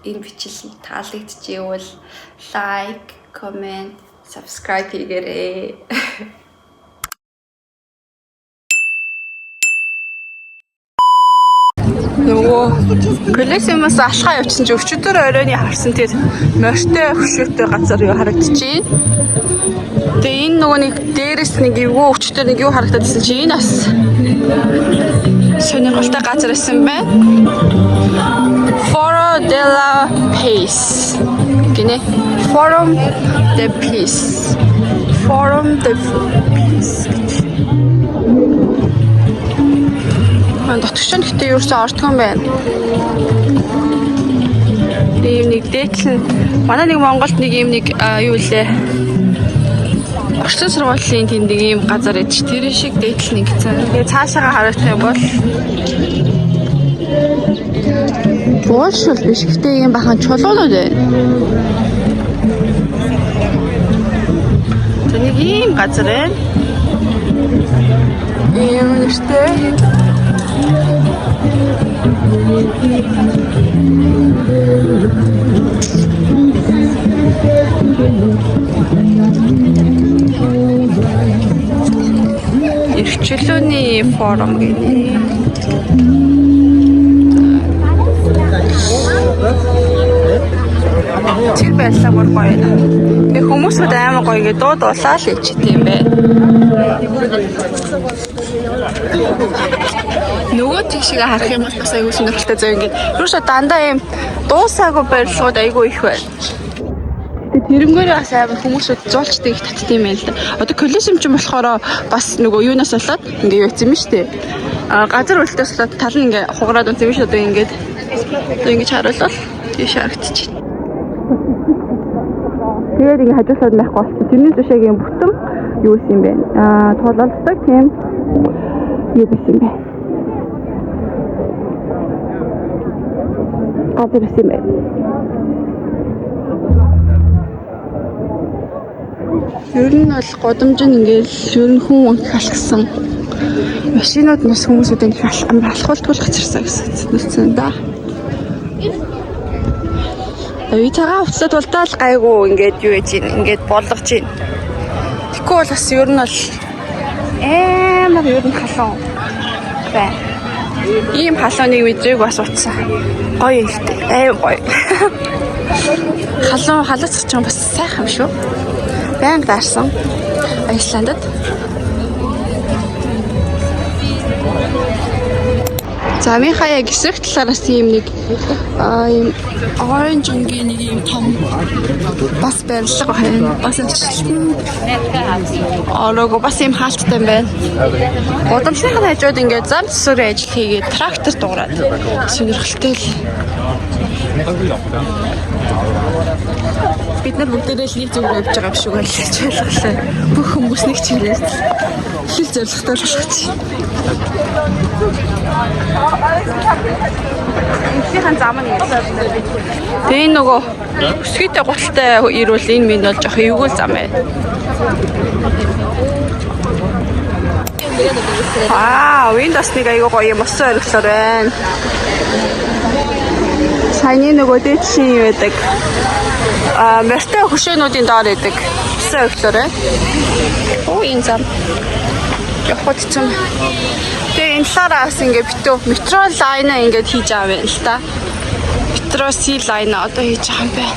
энэ бичлэг таалагдчихвэл like, comment, subscribe хийгээрэй. Нөгөө Колосеумаас алхаа явчихсан чи өчигдөр оройны харсан тэр морьтой хөшөөтэй газар юу харагдчихээн. Тэгээ энэ нөгөө нэг дээрээс нэг эвгүй өчигдөр нэг юу харагдаад байсан чи энэ бас сонирхолтой газар байсан байна. Forum de la Paix гинэ. Forum de Peace. Forum de Peace. Ман дотгошон гэтээ юусэн ордгон байна. Ийм нэг дээдлэн манай нэг Монголд нэг ийм нэг юу лээ. Орчин сургуулийн тэнд нэг ийм газар ээж тэр шиг дээдлэн ингэсэн. Тэгээ цаашаага харах юм бол Польшл биш гэтээ ийм бахан чулуунууд байна. Тэр нэг ийм газар байна. Ийм нэртэй Эрхчлөөний форум гэнэ. Тэр байлаа бүр гоё нэ. Тэг хүмүүсүүд аймаг гоё гэ дуулаа л ичтэй юм байна. Нөгөө тийшээ харах юм бол бас айгүй сонирхолтой зав ингээд. Юуша дандаа ийм дуусаагүй барилгууд айгүй их байна. Тэгээ тэрнгээрээ бас аймаг хүмүүсүүд зуулчтай их татдаг юм байна л да. Одоо Колосеум ч болохоор бас нөгөө юунаас болоод ингээ юу хийсэн юм шүү дээ. Газар үлдээс болоод тал нь ингээ хугараад унсан юм шүү дээ. Одоо ингэж харуулвал тийш харагдчих. Тэгээд ингээ хажуусаад байхгүй болсон. Тэрний зүшээгийн бүтэн юу юм бэ? Тулалцдаг тийм юу гэсэн юм бэ? Газар юм бэ? Ер нь бол годомж нь ингээл ер нь хүн халахсан. Машинууд нас хүмүүсүүдийн алхуултгуулах зэрсэн гэсэн үгсэн да. Үй тагаа уцаад болтаал гайгүй ингээд юу гэж ингээд болгож байна. Тэгэхгүй бол бас ер нь бол амар ер нь халуун бай. Ийм халууныг мэдрэг бас утсан. Гоё юм шүү дээ. Аим гоё. Халуун халацчих юм бас сайхан юм шүү. Баян даарсан. Исландд. За ми хаяа гисэх талаараас ийм нэг ийм оранж өнгийн нэг ийм том бас барилга байна. Бас орого бас ийм хаалттай байна. Гудамжны хажууд ингээд зам засварын ажил хийгээд трактор дуурайд сонирхолтой л. Бид нар бүгдээрээ л нэг зүгээр явж байгаа юм шиг байлаа. Бүх хүмүүс нэг чирээс хил зоригтой л болчихсон. Энэхийн зам нь тэгээ нөгөө өсгийтэй гуталтай ирвэл энэ минь бол жоох эвгүй зам байна. Windows нэг аягүй гоё юм осон ориглоор байна. Саяны нөгөө дээдшин юу байдаг? Морьтой хөшөөнүүдийн доор байдаг. Осон ориглоор байна. Энэ зам явахд ч юм. Тэгээ энэ талаараас ингээд битүү метро лайн ингээд хийж аваа юм л та. Метро C лайн одоо хийж байгаа юм байна.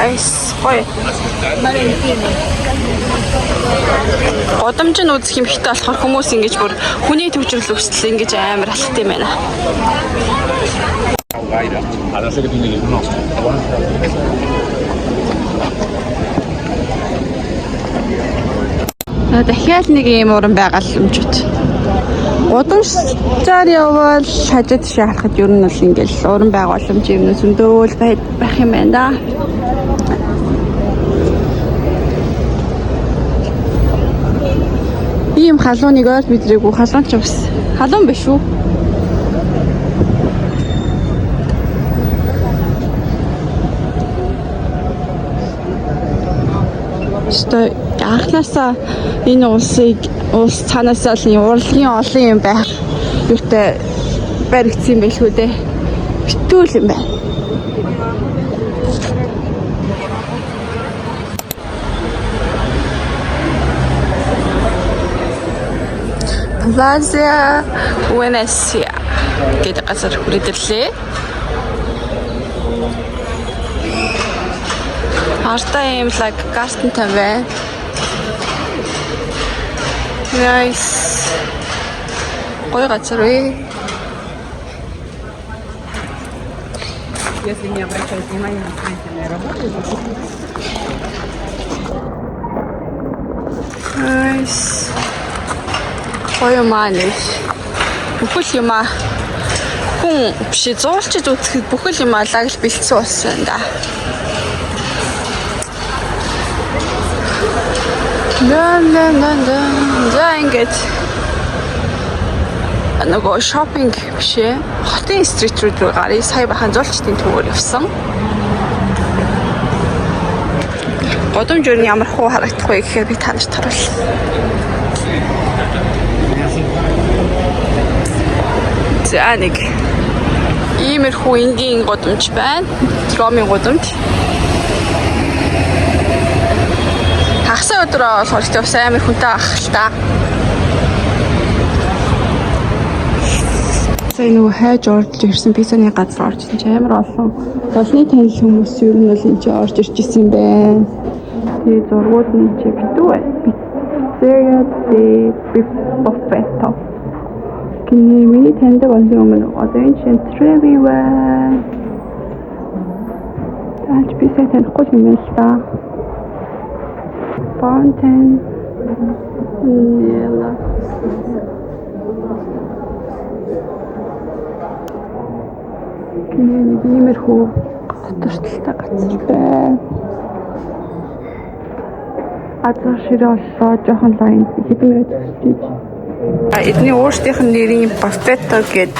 Айс гоё. Годомж нь үзэх юм ихтэй болохоор хүмүүс ингэж бүр хүний төвчрөл өсөл ингэж амар алхт юм байна. Дахиад нэг юм уран байгаа л юмчууд. Удамшаар явбал хажууд шиг харахад ер нь бол ингээл уран байгууламж юм зөндөөл байх юм байна да. Ийм халууныг ойр бидрээгүй халуун ч бас халуун биш үү? Өстой анхнаасаа энэ улс цаанаасаа л урлагийн олон юм байх юутай баригдсан байлгүй дээ. битүүл юм байна. Plaza Venezia гэдэг газар хүрээдэрлээ. Артаа юм лаг гартантай байна. Nice. Гоё газар вэ. Если не обращать внимания на строительные работы, Nice. Гоё мааниш. Бүхэл юм аа. Хүн биш зуулчид үзэхэд бүхэл юм алаг л бэлдсэн болсон да. За ингэж нөгөө шопинг биш ээ. Хотын стрит рүү гарыг сая бахан зуулчдын төвөөр явсан. Годомж юу ямар хуу харагдах вэ гэхээр би танарт харуулъя. За нэг иймэрхүү энгийн годомж байна. Ромын годомж. Хагасаа өдрөө болохоор бас амар хүнтэй ах л та. Сая нөгөө хайж орж ирсэн пиццаны газар орж ирсэн амар олон олонний танил хүмүүс ер нь бол энэ орж ирж ирсэн юм байна. Тэгээ зургууд нь чи битүү бай. Pizzeria di Buffetto. Киний миний таньдаг олон юм одоо энэ чинь Trevi байна. Таач би сая танихгүй юм л та. Fountain. Яла. Нэг иймэрхүү готортолтой газар байна. Азар ширээ оллоо жоохон лайн хэдмээр төсөж. Эдний өөрсдийнх нь нэрийн Buffetto гэдэг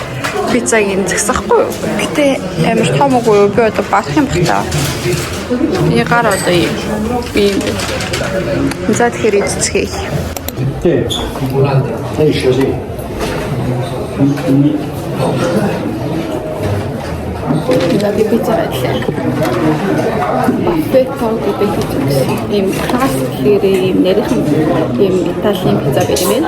пиццагийн згсахгүй юу? Гэтэ амар том уу би одоо баах юм байна. Энэ гар одоо юм. За тэгэхээр эцэцгээе. Jadi pizza aja. Buffetto гэдэг ийм классик хэрэг нэрхэн ийм италийн пизза бэлмэн.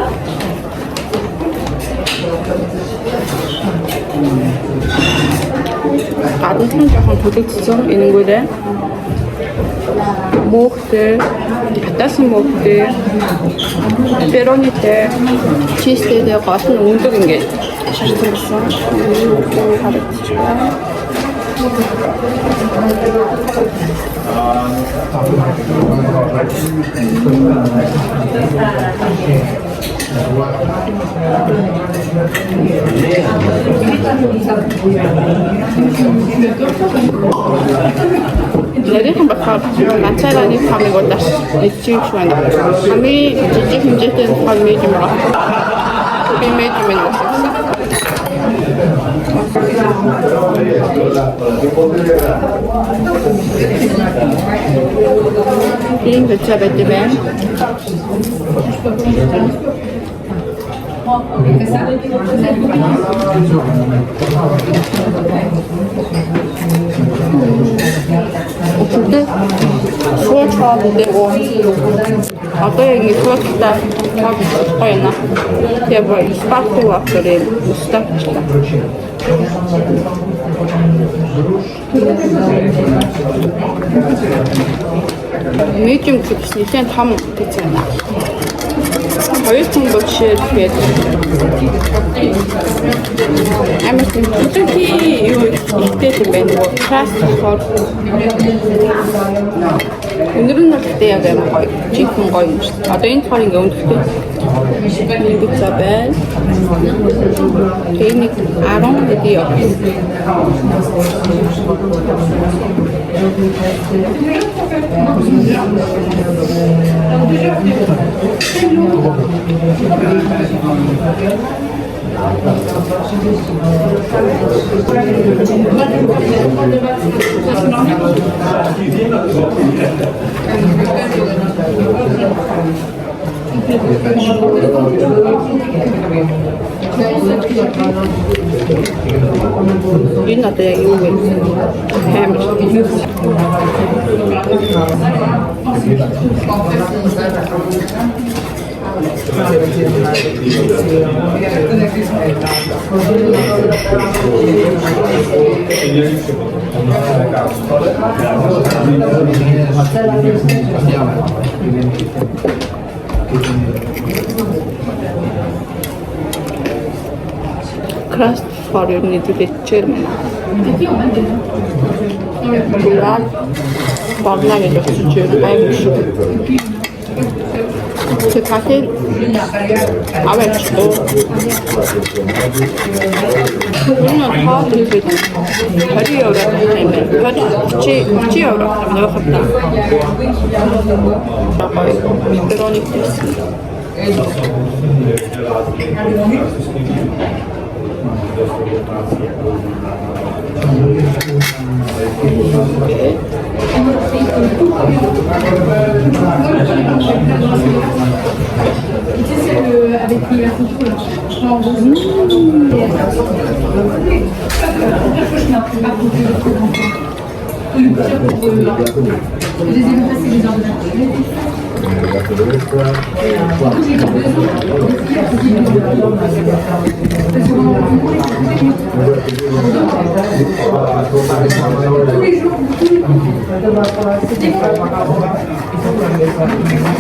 Гадуур нь жоохон төлөвлөсөн энэнгүүрээ мөхтэй, хатасан мөхтэй, перонитэй, чизтэй гол нь өндөр ингээд ширтсэн харагдчихсан. Нэрийн бахад нацааны хамиг удаас нэчиж байна. Хамгийн жижиг хэмжээтэй хамиг юм байна. Би мэдэж байна. Энэ пицца бэдэмэн. 근데 수업하는데 뭐 одоо яг нэг сууртаа гоё. Яг бай спартула гэдэг устачлаа. Medium гэхээс том пицца байна. Хоёр хүн бочээ тэгээд амар тэнцвэрхий юу ихтэй юм байна. Фаст фуд. Өндөр нь бол яг амар гоё. Чихэн гоё юм шүү. Одоо энэ болохоор ингээ өндөртэй. Нэг пицца байна. Тэнийг 10 хэд яа. Энэ одоо яг юу вэ? Хэмж. Crust for your нэлээд байна. Яа, бодлоо гэж бодож байна шүү. Тэхтээ аваач тоо. Энэ хаад нэг 20 евро юм байна. 30 евро нөх та. Пеперони. Avec l'immersion du coup,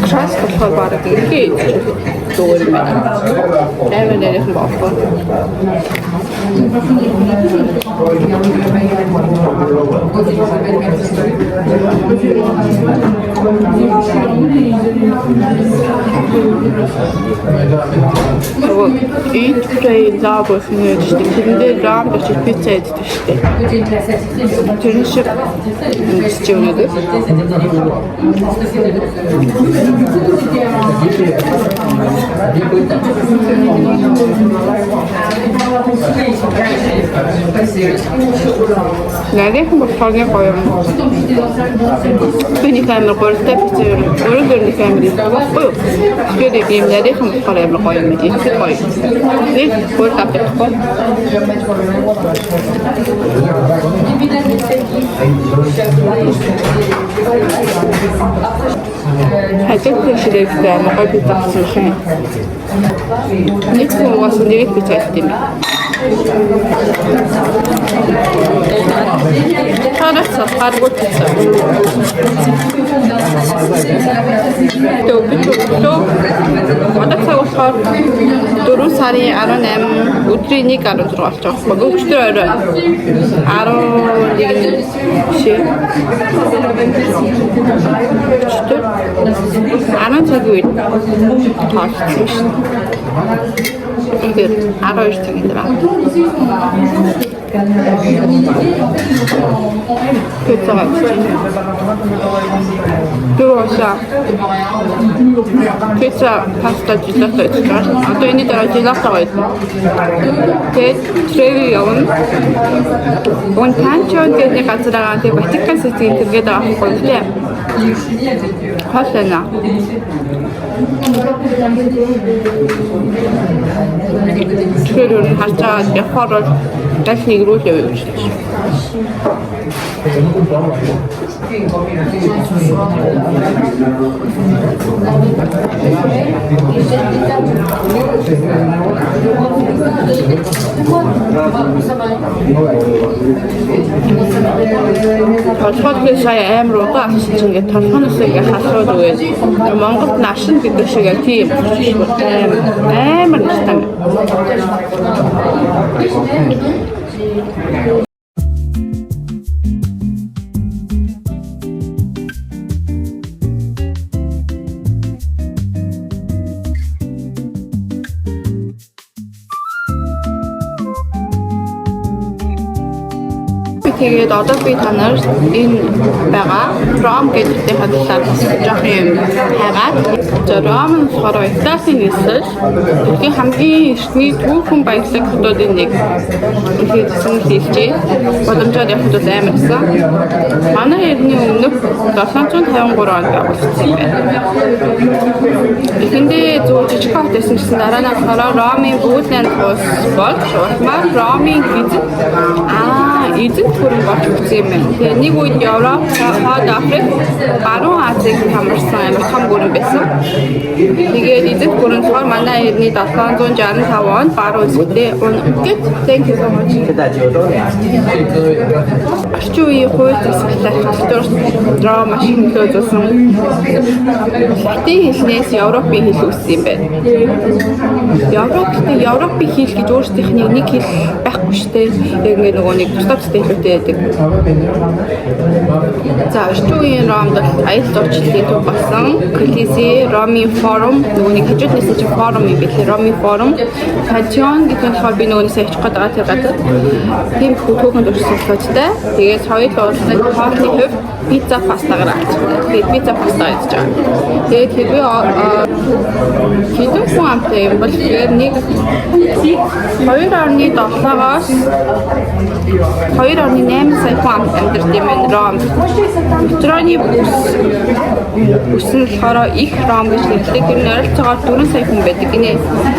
Trust болохоор бараг ингээд дүүр байна. Эвэн дээрх бохгүй. Eat, play, love of energy. Тэндээ рам гэж пицца иддэг шүү дээ. Тэр нь шиг чиунаад. Надехан болохоор гоё юм. Тэний камер гойртой пиццер. Өөрөөр камер гоё. Тэгээд ийм надехан болохоор амар гоё юм ийм гоё. Нэг гойр тавтахгүй. Хажууд ширээтэй амар гоё пицца хийсэн. Нэг хүмүүс нэг пицца хийсэн. Хараац харгуут пицца. Төө одоо болохоор 4 сарын 18 өдрийн 1-16 болж байгаа. Өчтөр орой 11 шээ. Өчтөр 10 цаг үед таалсан шүү. Тэгээд 12 цаг дээр байна. Пиццага. Дөрөвсаа. Пицца, паста, желато etc. Одоо энэ дээр желато байна. Тэгээд трэви явна. Гон танчон гэдэг газараа тэгээд Ватикан Ситийн тэргээд авах гоё. Хасана. Тэгэхээр хачаа явахаар тасны рүү явж байна. Толгойд сая амар удаан авчихсан ингээд толгоноос ингээд хасууд өгөөд Монголд нашин гэдэг шиг тийм амар нэстэн. тэгээд одоо би та нарт энэ байгаа Rome гэдэгтэй хадлаа жоох юм хайгаад. За Rome нь болохоор Италийн нийслэл дэлхийн хамгийн эртний түүхэн баялаг хотуудын нэг. Тэгэхээр хэлжээ. Боломжоор явахд бол амар гэсэн. Манай эртний өмнөх 753 онд байгуулсан юм байна. Эхэндээ зөв жижиг хот байсан гэсэн дараа нь болохоор Ромын Бүүлэн улс болж улмаар Ромын эзэнт хөрөнгө болж өгсөн юм байна. Тэгээ нэг үед Европ, Хойд Африк, Баруун Азийг хамарсан амар том гүрэн байсан. Тэгээд эзэнт хөрөнгө болохоор манай эртний 765 онд Баруун Азитэй үнэт thank you so much. Орчин үеийн хууль засаг архитектур Ром маш их нөлөөлсөн. Латин хэлнээс Европын хэл үүссэн юм байна. Европын хэл гэж өөрсдийнхний нэг хэл байхгүй шүү дээ. Яг ингэ нөгөө нэг тусдаа хэлтэй байдаг. За орчин үеийн Ромд аялал жуулчлалын төв болсон Колизей, Ромын форум, нөгөө нэг хажууднаас чи форум юм билээ. Ромын форум, Пантеон гэдэг нь болохоор би нөгөөс авчих гээд байгаа тэр гадаад тийм хүүхэнд өрсөлдөлтэй. Тэгээд соёл улсын хоолны хувьд пицца пастагаар aalцдаг. Тэгээд пицца паста гэж байгаа. Тэгээд хэрвээ хэдэн хүн амтай юм бол тэгээд нэг 2.7-оос 2.8 сая хүн амьдардаг юм байна Ром. Метроны бүс нь болохоор их Ром гэж нэрлэдэг. Тэр нь ойролцоогоор 4 сая хүн байдаг гинэ.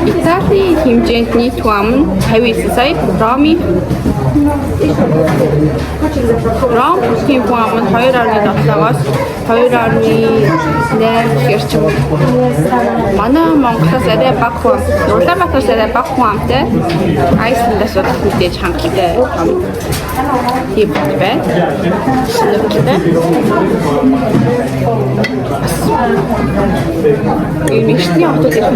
Италийн хэмжээнд нийт хүн ам нь 59 сая. Ромын Ром тийм хүн ам нь 2.7-оос 2.8 гэрч. Манай Монголоос арай бага хүн, Улаанбаатараас арай бага хүн амтай. Айсландаас бол мэдээж хангалттай тийм байна. Шинэтэй. Энэ ихний хотод ирэх нь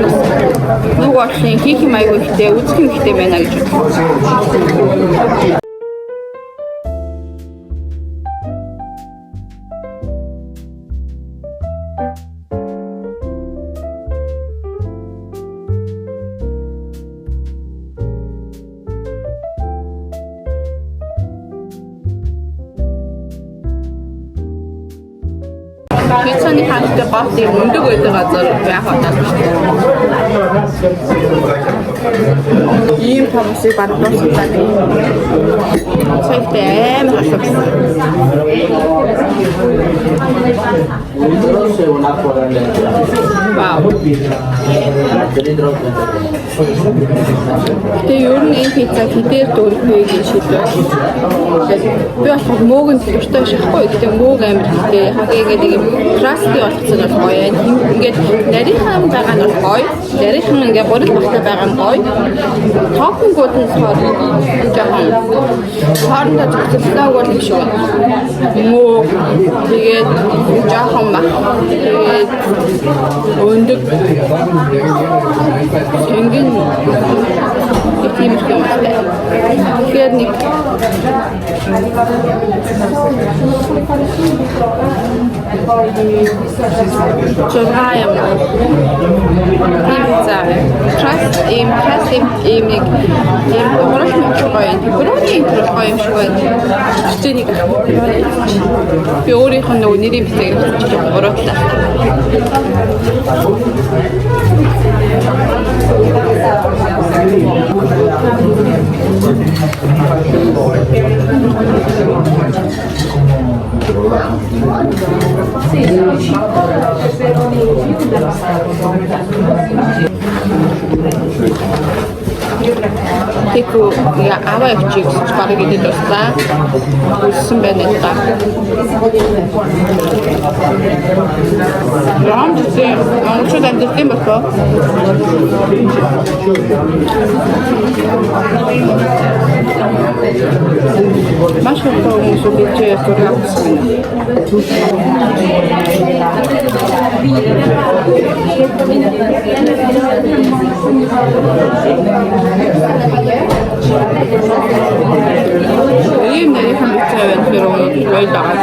нэг бодлын хийх юм аягүй ихтэй, үзэх юм ихтэй байна гэж бодлоо. Пиццаны хаалттай бат юм өндөг байдаг газар байх удаа. Ийм томсыг бадуулсан байна. Цайтай амар хасагсан. Вау. Тэгээ ер нь энэ пицца хитээр дөрвөө гэж шийдлээ. Би бас мөөг нь дуртай шахахгүй. Тэгээ мөөг амар хитээ. Хагээгээд ийм красти болгоцсон бол гоё. Ингээд нарийнхан байгаа нь бол гоё. Нарийнхан ингээд гурил багтай байгаа нь гоё. Топингууд нь болохоор жоохон хоорондоо зөвхөлтөөг бол юм шиг байна. Мөөг тэгээд жоохон баг. Тэгээд өндөг энгийн тийм юм байна. Тэгэхээр нэг Чорхай юм. Пицца. Trust им нэг юм гурван мөчгой. Гурван мөчгой юм шиг байна. Чичэнийг би өөрийнх нь нөгөө нэрийн битээ гэж гурватлаа. Тэку я аваа явчих гэж барыг идэв тусаа. Үссэн байна та. Ром тийм онцгой амьдсан бохоо. Маш их хүмүүс үгүй төрөлсөн. Ийм нэр хамттай байна гэх юм байлаа.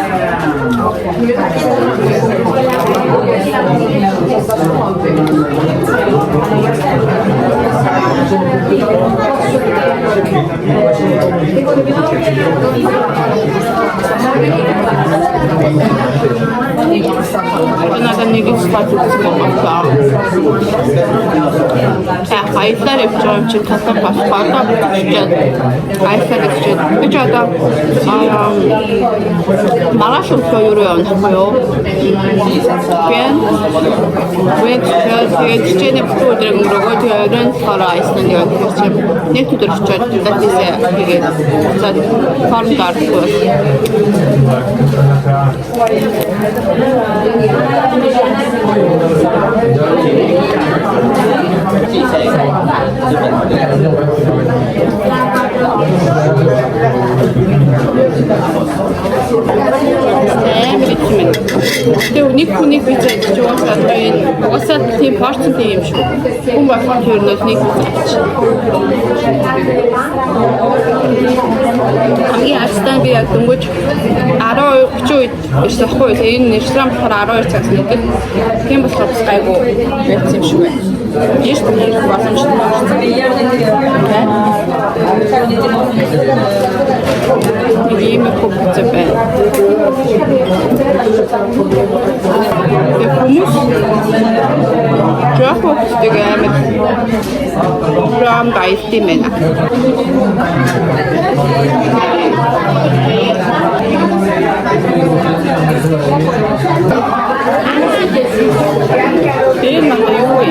надад нэг стат үзэх юм байна. Айсаар явж байгаа юм чи татах бас гадаа бичээд айсаар бичээд би ч одоо маргааш өглөө юу явах вэ? Хэн тэгээд хичээний бүхэн өдрийг өнгөрөөгөө тэгээд хараа айснаа явах гэж нэг өдөр очиод датисээ тэгээд цаад форм дарахгүй. Тэгээ нэг хүнийг бичээд жуусаад байна. Угаасаа тийм порцтой юм шүү. Хүн болохоор тэрнээс нэг бичиж. Хамгийн хастан би яг дөнгөж 10:30 үед ирсэхгүй. Энэ ресторан болохоор 12 цагаас нэгдэг. Тийм болохоор бас гайгүй байц юм шүү байна. Есть боломжтой. Имя купить опять. Хүмүүс жоо хөөсдөг амт прям гайхтий мэнэ. Тэр мах юу вэ?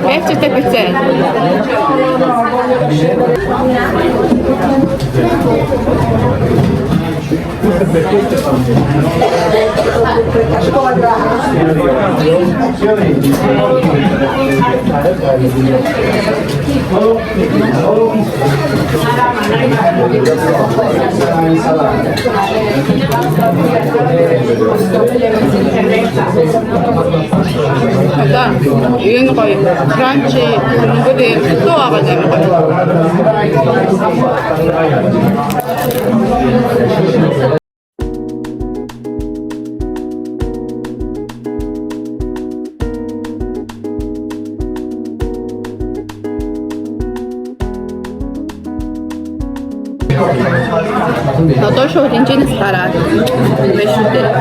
Эцэ тэпцэ. Одоо энэ гоё кранчи өнгөдөө хитoo байгаа юм байна. Одоо шууд энэчнээс гараад байна шүү дээ.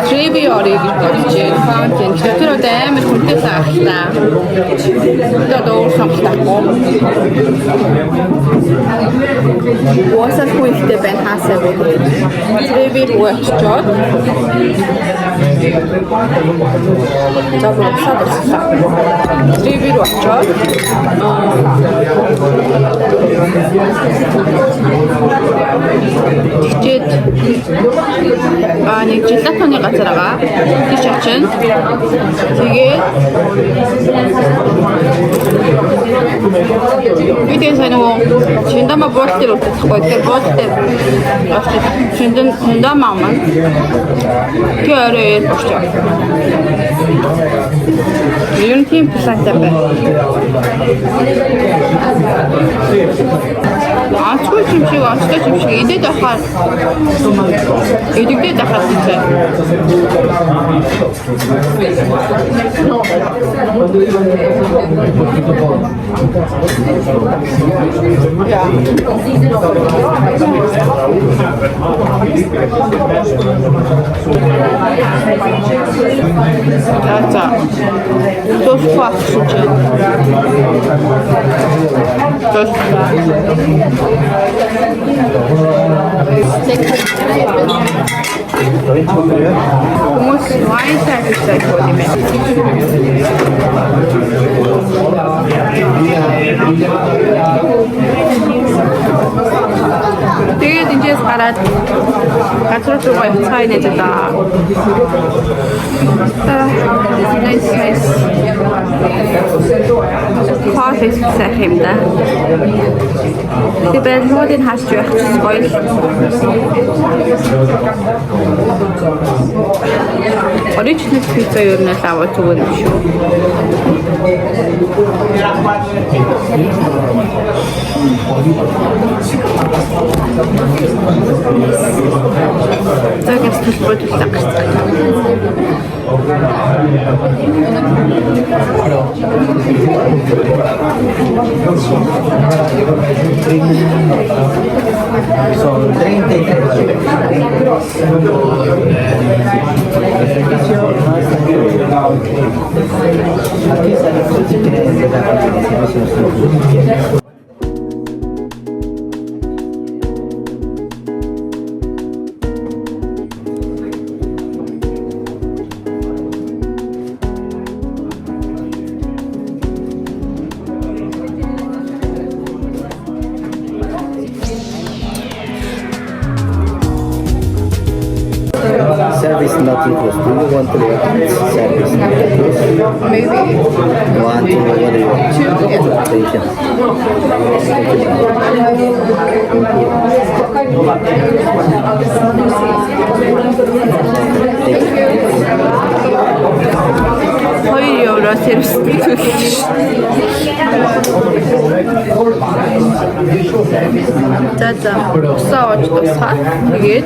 Треби орыг гэж фаунтин. Тэр одоо амар хүнтэй сахалтай. Одоо өөр сонголтоогүй. Уусаа хүнтэй байна хаасаа бүгд. Треби руу очоод. Забрал садсан. Треби руу очоод. Чичээд нэг жилатоны газар байгаа. Тийш очино. Тэгээд бидэн санаа шиндама бортер утахгүй. Тэр бортер авчид шиндама маань. Тэр бортер. Юу тийм плантай байна. Ачгүй чимшиг, ачтай чимшиг идээд ахаар идэгдээд ахаар тийчээ. За. Тос факсучээ. Тос. Хүмүүс вайнтай хийх юм байна. Тэгээд энэс гараад газар руу явцгаа нэ даа. Nice. Кофе хийх юм да. Тэгээд нүүдийн хаач явах гоё. Original pizza юу нэ лава зүгээр юм шүү. Загас төлбөрт лагсан. Sono 33. Service not included. Do you want to service not included? Maybe. One, two, what do you want? Two, yeah. Thank you. €2 сервис төлөж. За усаа ууж тусгаад тэгээд